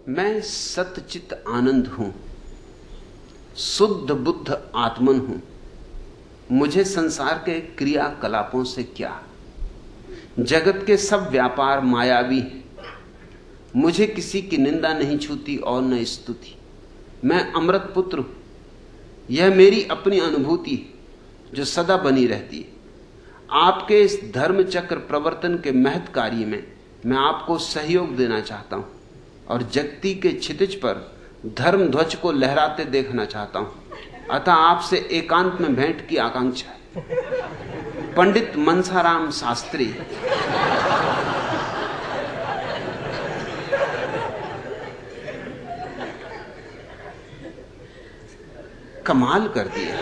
मैं सतचित आनंद हूं, शुद्ध बुद्ध आत्मन हूं। मुझे संसार के क्रियाकलापों से क्या, जगत के सब व्यापार मायावी हैं। मुझे किसी की निंदा नहीं छूती और न स्तुति। मैं अमृत पुत्र हूं, यह मेरी अपनी अनुभूति है जो सदा बनी रहती है। आपके इस धर्म चक्र प्रवर्तन के महत् कार्य में मैं आपको सहयोग देना चाहता हूं और जगती के क्षितिज पर धर्म ध्वज को लहराते देखना चाहता हूं। अतः आपसे एकांत में भेंट की आकांक्षा है। पंडित मनसाराम शास्त्री। कमाल कर दिया।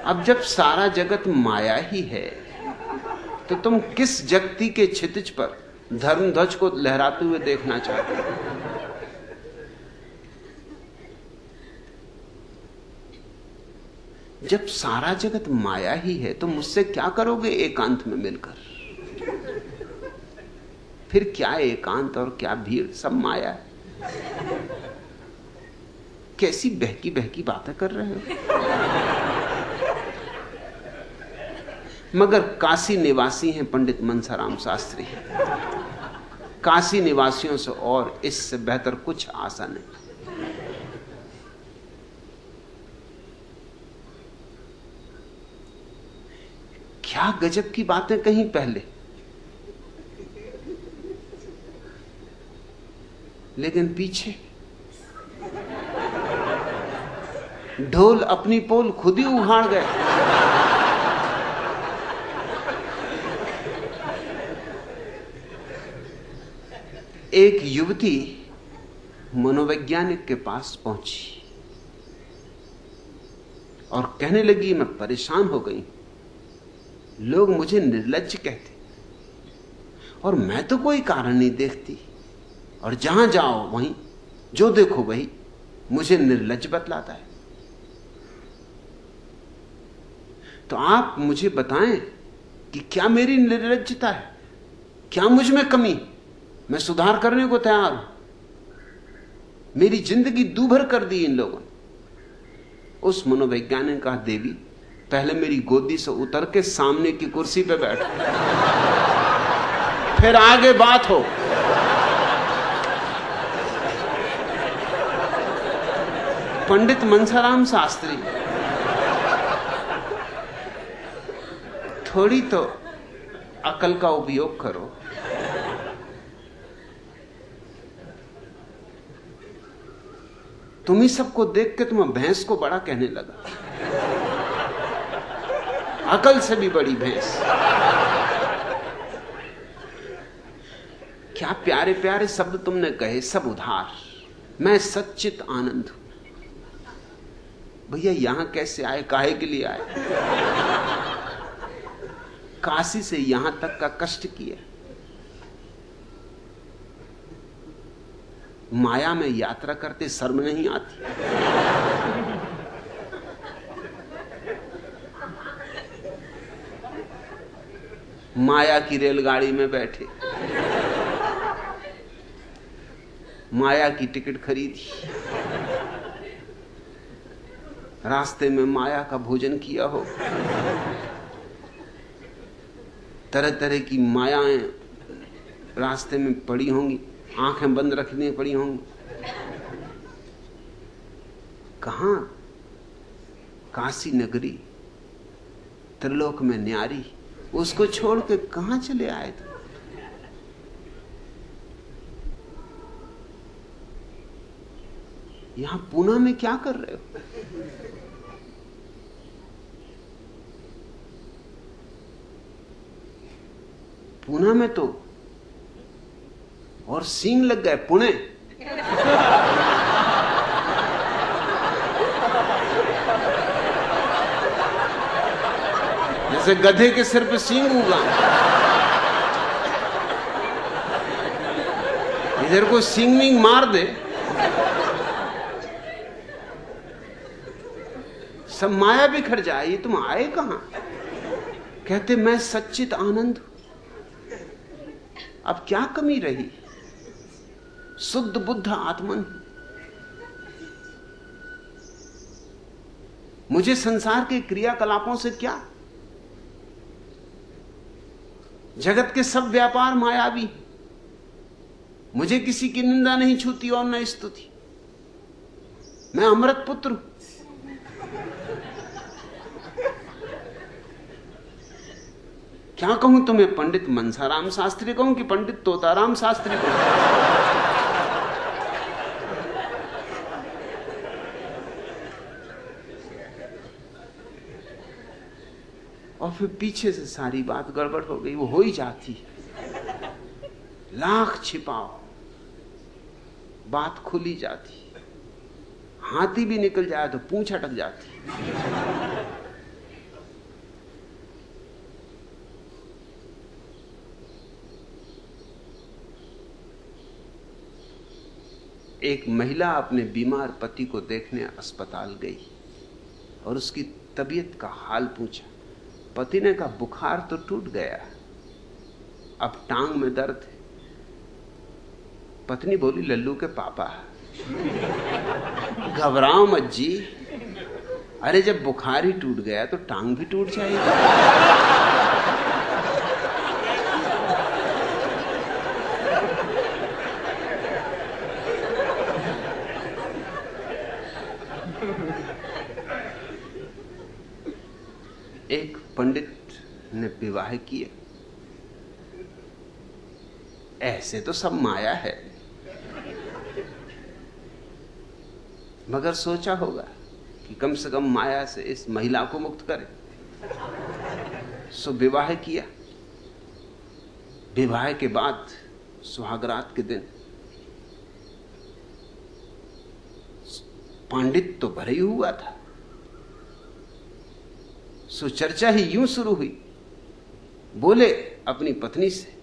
अब जब सारा जगत माया ही है तो तुम किस जगती के क्षितिज पर धर्म ध्वज को लहराते हुए देखना चाहते हो? जब सारा जगत माया ही है तो मुझसे क्या करोगे एकांत में मिलकर? फिर क्या एकांत और क्या भीड़, सब माया है। कैसी बहकी बहकी बातें कर रहे हो? मगर काशी निवासी हैं पंडित मनसाराम शास्त्री। काशी निवासियों से और इससे बेहतर कुछ आशा नहीं। क्या गजब की बातें कहीं पहले, लेकिन पीछे ढोल अपनी पोल खुद ही उखाड़ गए। एक युवती मनोवैज्ञानिक के पास पहुंची और कहने लगी, मैं परेशान हो गई, लोग मुझे निर्लज्ज कहते और मैं तो कोई कारण नहीं देखती, और जहां जाओ वहीं जो देखो वही मुझे निर्लज्ज बतलाता है। तो आप मुझे बताएं कि क्या मेरी निर्लज्जता है, क्या मुझ में कमी? मैं सुधार करने को तैयार हूं। मेरी जिंदगी दूभर कर दी इन लोगों ने। उस मनोवैज्ञानिक का, देवी पहले मेरी गोदी से उतर के सामने की कुर्सी पे बैठो, फिर आगे बात हो। पंडित मनसाराम शास्त्री, थोड़ी तो अकल का उपयोग करो। तुम ही सबको देख के तुम्हें भैंस को बड़ा कहने लगा, अकल से भी बड़ी भैंस। क्या प्यारे प्यारे शब्द तुमने कहे, सब उधार। मैं सच्चित आनंद हूं। भैया यहां कैसे आए, काहे के लिए आए? काशी से यहां तक का कष्ट किया, माया में यात्रा करते शर्म नहीं आती? माया की रेलगाड़ी में बैठे, माया की टिकट खरीदी, रास्ते में माया का भोजन किया हो, तरह तरह की मायाएं रास्ते में पड़ी होंगी, आंखें बंद रखनी पड़ी होंगी। कहां? काशी नगरी, त्रिलोक में न्यारी, उसको छोड़ के कहां चले आए थे? यहां पूना में क्या कर रहे हो? पूना में तो और सींग लग गए। पुणे जैसे गधे के सिर पे सींग उगा, इधर को सींग मींग मार दे, सब माया बिखर जाए। ये तुम आए कहां? कहते मैं सच्चित आनंद हूं। अब क्या कमी रही? शुद्ध बुद्ध आत्मन। मुझे संसार के क्रियाकलापों से क्या? जगत के सब व्यापार मायावी। मुझे किसी की निंदा नहीं छूती और न स्तुति। मैं अमृत पुत्र हूं। क्या कहूं तुम्हें? पंडित मनसाराम शास्त्री कहूं कि पंडित तोताराम शास्त्री कहूं? और फिर पीछे से सारी बात गड़बड़ हो गई। वो हो ही जाती, लाख छिपाओ बात खुली जाती। हाथी भी निकल जाए तो पूंछ अटक जाती। एक महिला अपने बीमार पति को देखने अस्पताल गई और उसकी तबीयत का हाल पूछा। पति ने कहा बुखार तो टूट गया, अब टांग में दर्द है। पत्नी बोली लल्लू के पापा घबराओ मत जी, अरे जब बुखार ही टूट गया तो टांग भी टूट जाएगी। एक पंडित ने विवाह किया। ऐसे तो सब माया है, मगर सोचा होगा कि कम से कम माया से इस महिला को मुक्त करे। सो विवाह किया। विवाह के बाद सुहागरात के दिन पंडित तो भरे ही हुआ था। सो चर्चा ही यूं शुरू हुई। बोले अपनी पत्नी से,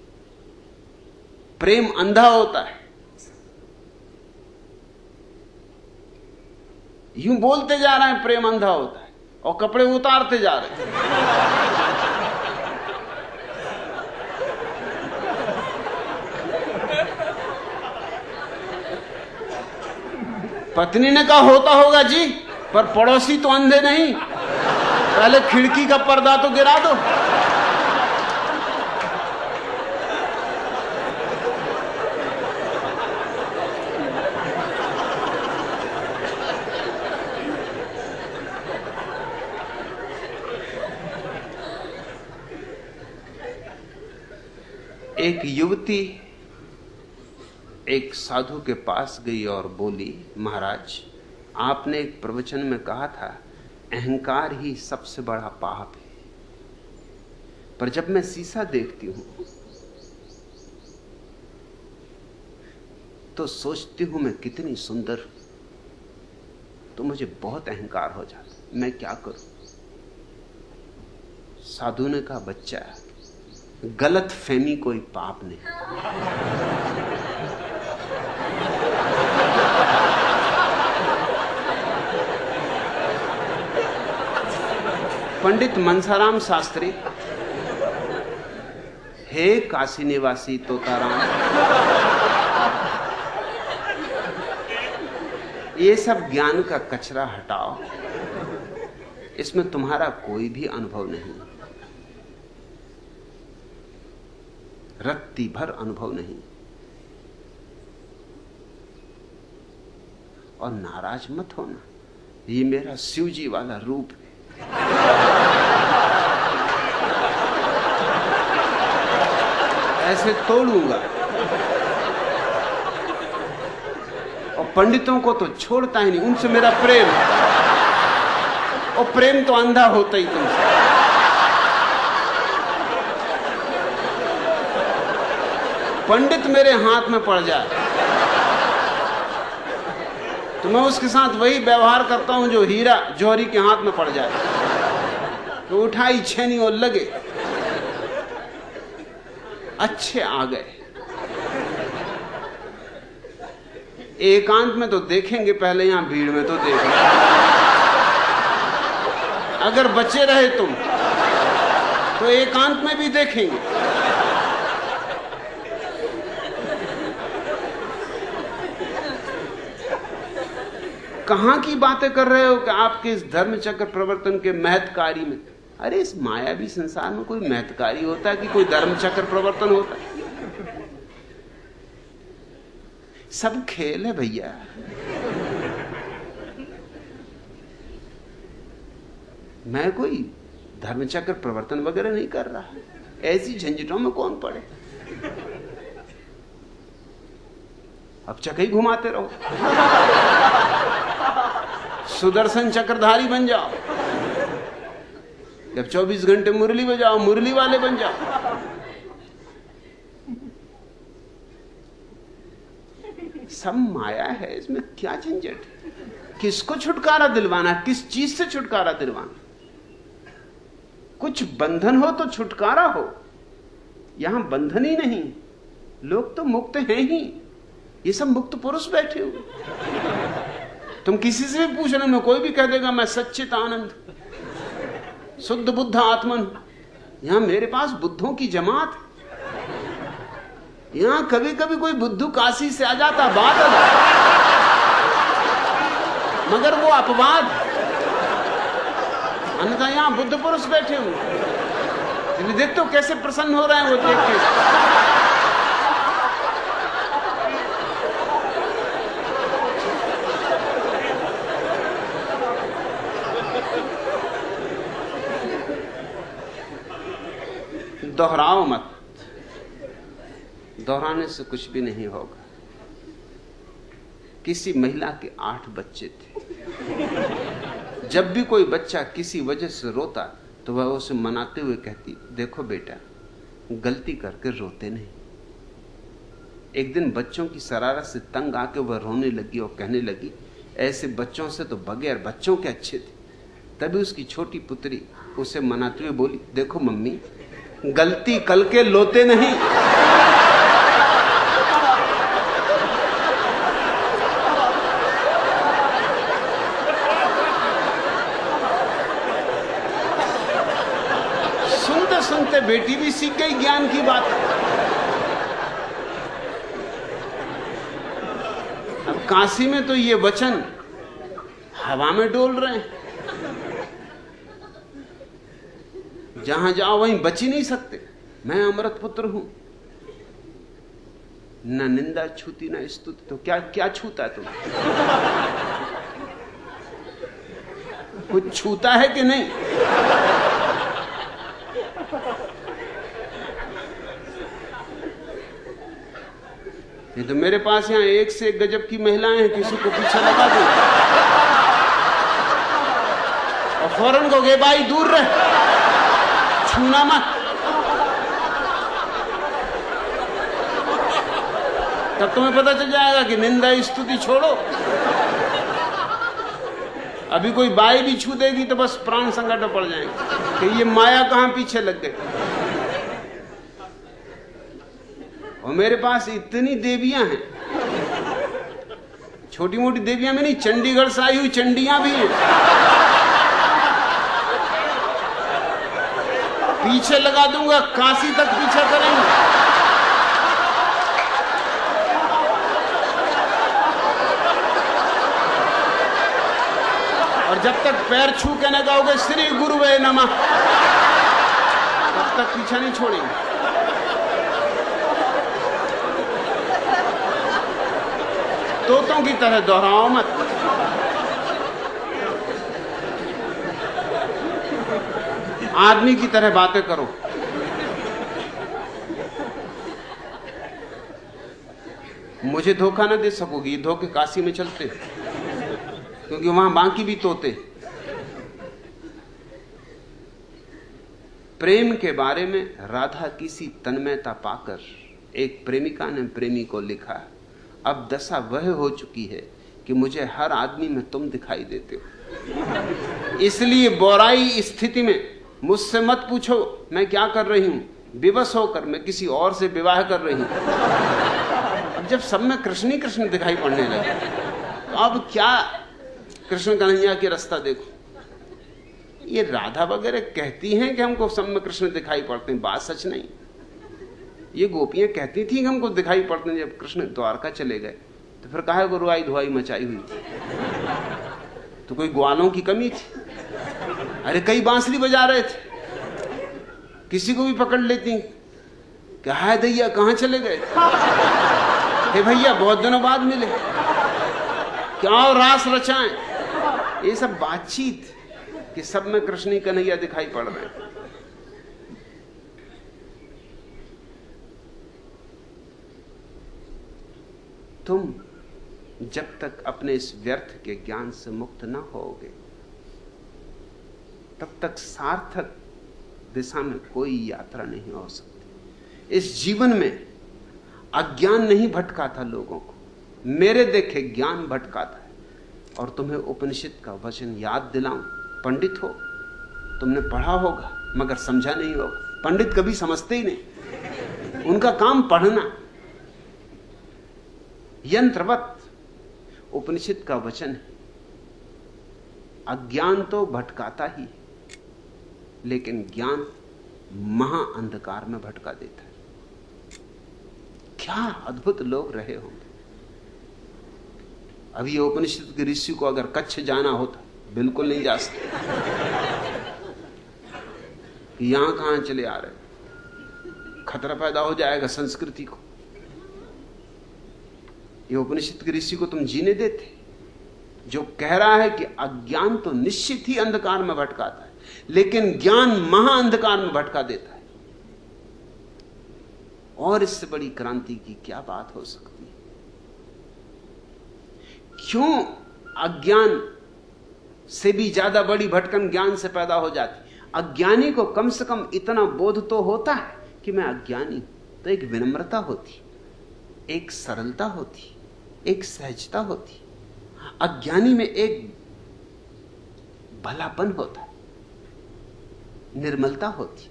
प्रेम अंधा होता है। यूं बोलते जा रहे हैं प्रेम अंधा होता है और कपड़े उतारते जा रहे हैं। पत्नी ने कहा होता होगा जी, पर पड़ोसी तो अंधे नहीं, पहले खिड़की का पर्दा तो गिरा दो। एक युवती एक साधु के पास गई और बोली, महाराज आपने एक प्रवचन में कहा था अहंकार ही सबसे बड़ा पाप है, पर जब मैं शीशा देखती हूं तो सोचती हूं मैं कितनी सुंदर हूं, तो मुझे बहुत अहंकार हो जाता, मैं क्या करूं? साधु ने कहा, बच्चा गलत फहमी कोई पाप नहीं। पंडित मनसाराम शास्त्री, हे काशी निवासी तोताराम, ये सब ज्ञान का कचरा हटाओ, इसमें तुम्हारा कोई भी अनुभव नहीं, रत्ती भर अनुभव नहीं। और नाराज मत होना, ये मेरा शिवजी वाला रूप है। ऐसे तोड़ूंगा। और पंडितों को तो छोड़ता ही नहीं, उनसे मेरा प्रेम, और प्रेम तो अंधा होता ही तुमसे। पंडित मेरे हाथ में पड़ जाए तो मैं उसके साथ वही व्यवहार करता हूं जो हीरा जौहरी के हाथ में पड़ जाए, तो उठाई छेनी और लगे। अच्छे आ गए, एकांत में तो देखेंगे, पहले यहां भीड़ में तो देखेंगे। अगर बचे रहे तुम तो एकांत में भी देखेंगे। कहां की बातें कर रहे हो कि आपके इस धर्म चक्र प्रवर्तन के महत्कारी में? अरे इस मायावी संसार में कोई महत्कारी होता है कि कोई धर्म चक्र प्रवर्तन होता है? सब खेल है भैया। मैं कोई धर्मचक्र प्रवर्तन वगैरह नहीं कर रहा, ऐसी झंझटों में कौन पड़े। अब चक्र घुमाते रहो, सुदर्शन चक्रधारी बन जाओ, जब 24 घंटे मुरली बजाओ, मुरली वाले बन जाओ। सब माया है, इसमें क्या झंझट? किसको छुटकारा दिलवाना, किस चीज से छुटकारा दिलवाना? कुछ बंधन हो तो छुटकारा हो, यहां बंधन ही नहीं। लोग तो मुक्त हैं ही, ये सब मुक्त पुरुष बैठे हुए। तुम किसी से भी पूछ लेना, कोई भी कह देगा मैं सच्चित आनंद शुद्ध बुद्ध आत्मन। यहां मेरे पास बुद्धों की जमात। यहां कभी कभी कोई बुद्धू काशी से आ जाता, बात मगर वो अपवाद, अन्यथा यहां बुद्ध पुरुष बैठे हुए। देखते हो कैसे प्रसन्न हो रहे हैं वो देख के। दोहराओ मत, दोहराने से कुछ भी नहीं होगा। किसी महिला के 8 बच्चे थे। जब भी कोई बच्चा किसी वजह से रोता तो वह उसे मनाते हुए कहती, देखो बेटा, गलती करके रोते नहीं। एक दिन बच्चों की शरारत से तंग आके वह रोने लगी और कहने लगी, ऐसे बच्चों से तो बगैर बच्चों के अच्छे थे। तभी उसकी छोटी पुत्री उसे मनाते हुए बोली, देखो मम्मी, गलती कल के लोते नहीं। सुनते सुनते बेटी भी सीख गई ज्ञान की बात। अब काशी में तो ये वचन हवा में डोल रहे हैं, जहां जाओ वहीं बच ही नहीं सकते। मैं अमृत पुत्र हूं, न निंदा छूती न स्तुति, तो क्या क्या छूता तुम? कुछ छूता है कि नहीं? ये तो मेरे पास यहां एक से एक गजब की महिलाएं हैं, किसी को पीछे लगा दो और फौरन कहोगे भाई दूर रह, छूना मत। तब तुम्हें पता चल जाएगा कि निंदा स्तुति छोड़ो। अभी कोई बाई भी छू देगी तो बस प्राण संकट में पड़ जाएंगे कि ये माया कहां पीछे लग गई। और मेरे पास इतनी देवियां हैं, छोटी मोटी देवियां में नहीं, चंडीगढ़ से आई हुई चंडियां भी हैं। पीछे लगा दूंगा, काशी तक पीछा करेंगे। और जब तक पैर छू के न गाओगे श्री गुरुवे नमः, तब तक पीछा नहीं छोड़ेंगे। तोतों की तरह दोहराओ मत। आदमी की तरह बातें करो। मुझे धोखा ना दे सकोगी, धोखे काशी में चलते, क्योंकि वहां बाकी भी तोते। प्रेम के बारे में राधा किसी तन्मयता पाकर एक प्रेमिका ने प्रेमी को लिखा, अब दशा वह हो चुकी है कि मुझे हर आदमी में तुम दिखाई देते हो, इसलिए बोराई स्थिति में मुझसे मत पूछो मैं क्या कर रही हूं। विवश होकर मैं किसी और से विवाह कर रही हूं। अब जब सब में कृष्ण ही कृष्ण दिखाई पड़ने लगे तो अब क्या कृष्ण कन्हैया की रास्ता देखो। ये राधा वगैरह कहती हैं कि हमको सब में कृष्ण दिखाई पड़ते हैं, बात सच नहीं। ये गोपियां कहती थी कि हमको दिखाई पड़ते हैं जब कृष्ण द्वारका चले गए, तो फिर काहे को रुआई धुआई मचाई हुई थी? तो कोई ग्वालों की कमी थी? अरे कई बांसुरी बजा रहे थे, किसी को भी पकड़ लेती कि हाय दैया कहां चले गए, हे भैया बहुत दिनों बाद मिले, क्या और रास रचाएं। ये सब बातचीत कि सब में कृष्ण ही कन्हैया दिखाई पड़ रहे हैं। तुम जब तक अपने इस व्यर्थ के ज्ञान से मुक्त ना होगे तब तक सार्थक दिशा में कोई यात्रा नहीं हो सकती। इस जीवन में अज्ञान नहीं भटकाता लोगों को, मेरे देखे ज्ञान भटकाता है। और तुम्हें उपनिषद का वचन याद दिलाऊं, पंडित हो, तुमने पढ़ा होगा मगर समझा नहीं होगा। पंडित कभी समझते ही नहीं, उनका काम पढ़ना। यंत्रवत उपनिषद का वचन है, अज्ञान तो भटकाता ही, लेकिन ज्ञान महा अंधकार में भटका देता है। क्या अद्भुत लोग रहे होंगे। अब ये उपनिषद के ऋषि को अगर कच्छ जाना होता, बिल्कुल नहीं जा सकते कि यहां कहां चले आ रहे, खतरा पैदा हो जाएगा संस्कृति को। ये उपनिषद के ऋषि को तुम जीने देते, जो कह रहा है कि अज्ञान तो निश्चित ही अंधकार में भटकाता है, लेकिन ज्ञान महा अंधकार में भटका देता है। और इससे बड़ी क्रांति की क्या बात हो सकती है? क्यों अज्ञान से भी ज्यादा बड़ी भटकन ज्ञान से पैदा हो जाती? अज्ञानी को कम से कम इतना बोध तो होता है कि मैं अज्ञानी हूं, तो एक विनम्रता होती, एक सरलता होती, एक सहजता होती। अज्ञानी में एक भलापन होता है, निर्मलता होती,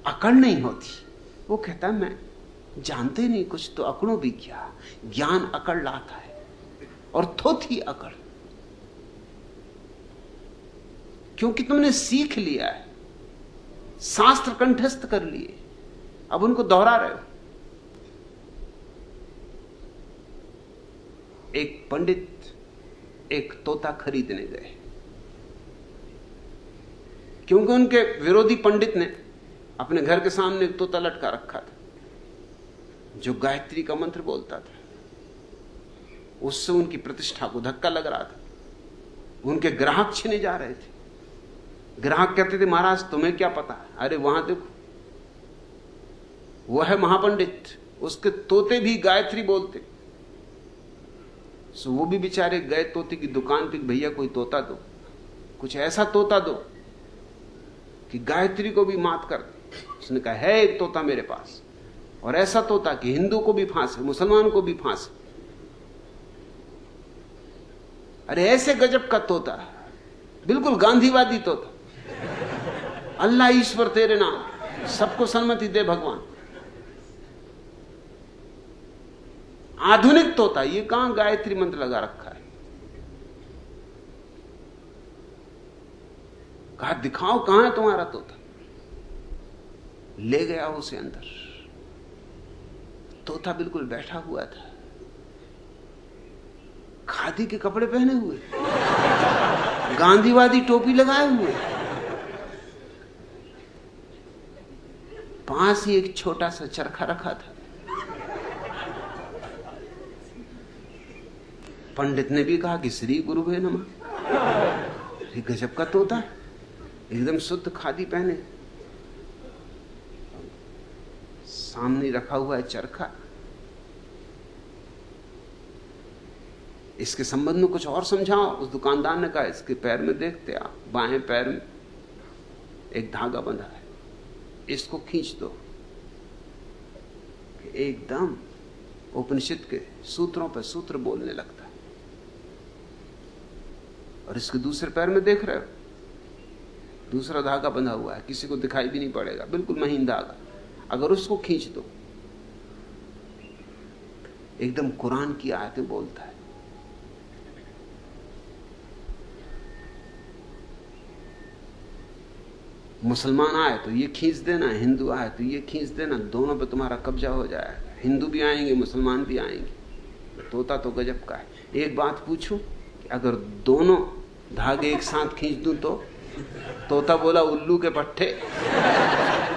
अकड़ नहीं होती। वो कहता है मैं जानते नहीं कुछ तो अकड़ों भी क्या। ज्ञान अकड़ लाता है, और थोथी अकड़, क्योंकि तुमने सीख लिया है, शास्त्र कंठस्थ कर लिए, अब उनको दोहरा रहे हो। एक पंडित एक तोता खरीदने गए, क्योंकि उनके विरोधी पंडित ने अपने घर के सामने एक तोता लटका रखा था जो गायत्री का मंत्र बोलता था। उससे उनकी प्रतिष्ठा को धक्का लग रहा था। उनके ग्राहक छिने जा रहे थे। ग्राहक कहते थे महाराज तुम्हें क्या पता, अरे वहां देखो वो है महापंडित, उसके तोते भी गायत्री बोलते। सो वो भी बेचारे गए तोते की दुकान पे, भैया कोई तोता दो, कुछ ऐसा तोता दो कि गायत्री को भी मात कर दे। उसने कहा है एक तोता मेरे पास, और ऐसा तोता कि हिंदू को भी फांसे, मुसलमान को भी फांसे। अरे ऐसे गजब का तोता, बिल्कुल गांधीवादी तोता। अल्लाह ईश्वर तेरे नाम, सबको सन्मति दे भगवान। आधुनिक तोता, ये कहां गायत्री मंत्र लगा रखा है। कहा दिखाओ कहां है तुम्हारा तोता। ले गया उसे अंदर। तोता बिल्कुल बैठा हुआ था, खादी के कपड़े पहने हुए, गांधीवादी टोपी लगाए हुए, पास ही एक छोटा सा चरखा रखा था। पंडित ने भी कहा कि श्री गुरु भे नमः। गजब का तोता, एकदम शुद्ध खादी पहने, सामने रखा हुआ है चरखा। इसके संबंध में कुछ और समझाओ। उस दुकानदार ने कहा इसके पैर में देखते आप, बाएं पैर में एक धागा बंधा है, इसको खींच दो। एकदम उपनिषद के सूत्रों पर सूत्र बोलने लगता है। और इसके दूसरे पैर में देख रहे हो दूसरा धागा बंधा हुआ है, किसी को दिखाई भी नहीं पड़ेगा, बिल्कुल महीन धागा। अगर उसको खींच दो एकदम कुरान की आयतें बोलता है। मुसलमान आए तो ये खींच देना, हिंदू आए तो ये खींच देना, दोनों पे तुम्हारा कब्जा हो जाएगा। हिंदू भी आएंगे, मुसलमान भी आएंगे, तोता तो गजब का है। एक बात पूछूं कि अगर दोनों धागे एक साथ खींच दूं तो? तोता बोला उल्लू के पट्टे,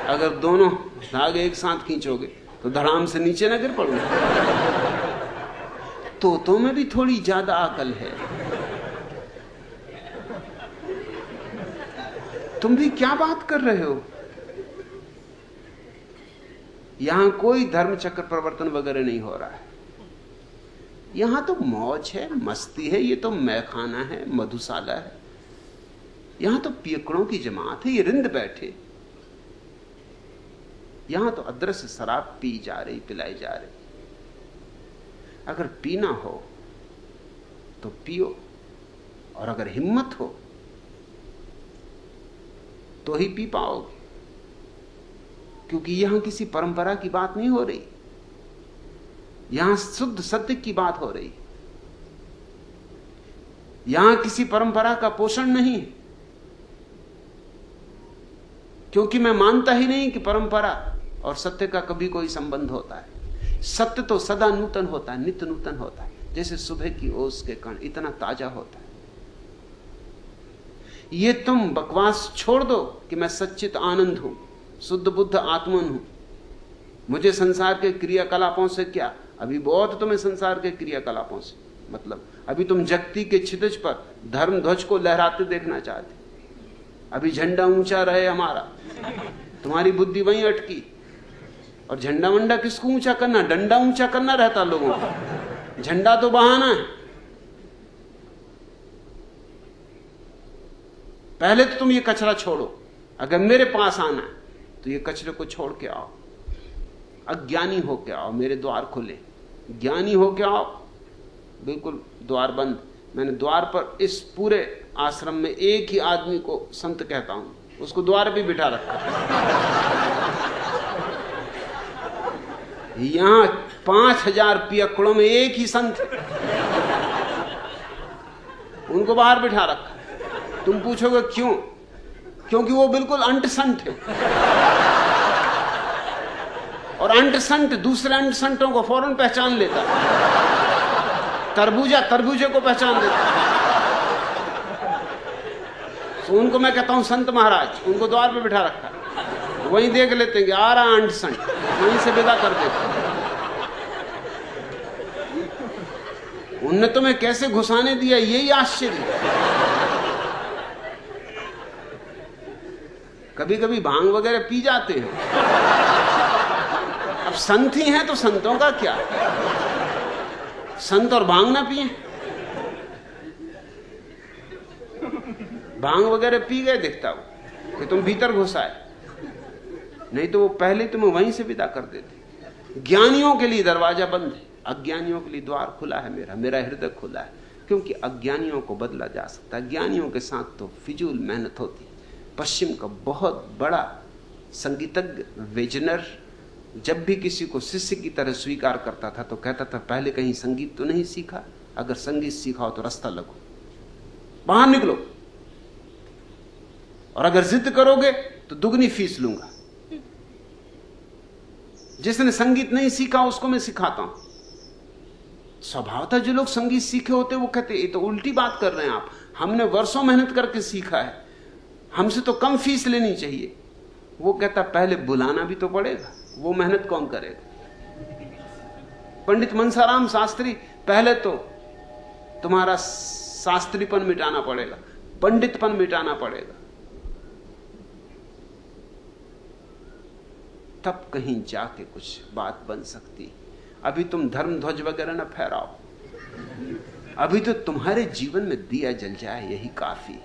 अगर दोनों धागे एक साथ खींचोगे तो धड़ाम से नीचे न गिर पड़ूंगा। तोतों में भी थोड़ी ज्यादा अकल है। तुम भी क्या बात कर रहे हो? यहां कोई धर्म चक्र प्रवर्तन वगैरह नहीं हो रहा है। यहां तो मौज है, मस्ती है, ये तो मैखाना है, मधुशाला है। यहां तो पियकड़ों की जमात है, ये रिंद बैठे। यहां तो अदृश्य शराब पी जा रही, पिलाई जा रही। अगर पीना हो तो पियो, और अगर हिम्मत हो तो ही पी पाओगे, क्योंकि यहां किसी परंपरा की बात नहीं हो रही, यहां शुद्ध सत्य की बात हो रही। यहां किसी परंपरा का पोषण नहीं है, क्योंकि मैं मानता ही नहीं कि परंपरा और सत्य का कभी कोई संबंध होता है। सत्य तो सदा नूतन होता है, नित्य नूतन होता है, जैसे सुबह की ओस के कण इतना ताजा होता है। ये तुम बकवास छोड़ दो कि मैं सच्चित आनंद हूं, शुद्ध बुद्ध आत्मन हूं, मुझे संसार के क्रियाकलापों से क्या। अभी बहुत तुम्हें संसार के क्रियाकलापों से मतलब, अभी तुम जगती के क्षितिज पर धर्म ध्वज को लहराते देखना चाहते। अभी झंडा ऊंचा रहे हमारा, तुम्हारी बुद्धि वहीं अटकी। और झंडा वंडा किसको ऊंचा करना, डंडा ऊंचा करना रहता लोगों को, झंडा तो बहाना है। पहले तो तुम ये कचरा छोड़ो, अगर मेरे पास आना है तो ये कचरे को छोड़ के आओ, अज्ञानी होके आओ, मेरे द्वार खुले। ज्ञानी होके आओ, बिल्कुल द्वार बंद। मैंने द्वार पर इस पूरे आश्रम में एक ही आदमी को संत कहता हूं, उसको द्वार पे बिठा रखा। यहां 5000 पियक्कड़ों में एक ही संत, उनको बाहर बिठा रखा। तुम पूछोगे क्यों? क्योंकि वो बिल्कुल अंट संत है, और अंट संत दूसरे अंट संतों को फौरन पहचान लेता। तरबूजा तरबूजे को पहचान लेता। तो उनको मैं कहता हूं संत महाराज, उनको द्वार पे बिठा रखा, वहीं देख लेते हैं कि आ रहा अंट संत, वहीं से विदा कर देते। उनने तुम्हें कैसे घुसाने दिया, यही आश्चर्य। कभी कभी भांग वगैरह पी जाते हैं। अब संत ही हैं तो संतों का क्या, संत और भांग ना पिए। भांग वगैरह पी गए दिखता हो कि तुम भीतर घुसाए, नहीं तो वो पहले तुम्हें वहीं से विदा कर देते। ज्ञानियों के लिए दरवाजा बंद है, अज्ञानियों के लिए द्वार खुला है। मेरा हृदय खुला है, क्योंकि अज्ञानियों को बदला जा सकता है। ज्ञानियों के साथ तो फिजूल मेहनत होती है। पश्चिम का बहुत बड़ा संगीतज्ञ वेजनर जब भी किसी को शिष्य की तरह स्वीकार करता था तो कहता था, पहले कहीं संगीत तो नहीं सीखा, अगर संगीत सीखा हो तो रास्ता लगो, बाहर निकलो, और अगर जिद करोगे तो दुगनी फीस लूंगा। जिसने संगीत नहीं सीखा उसको मैं सिखाता हूं। स्वभावतः जो लोग संगीत सीखे होते वो कहते ये तो उल्टी बात कर रहे हैं आप, हमने वर्षों मेहनत करके सीखा है, हमसे तो कम फीस लेनी चाहिए। वो कहता पहले बुलाना भी तो पड़ेगा, वो मेहनत कौन करेगा। पंडित मनसाराम शास्त्री, पहले तो तुम्हारा शास्त्रीपन मिटाना पड़ेगा, पंडितपन मिटाना पड़ेगा, तब कहीं जाके कुछ बात बन सकती। अभी तुम धर्म ध्वज वगैरह न फहराओ, अभी तो तुम्हारे जीवन में दिया जल जाए, यही काफी।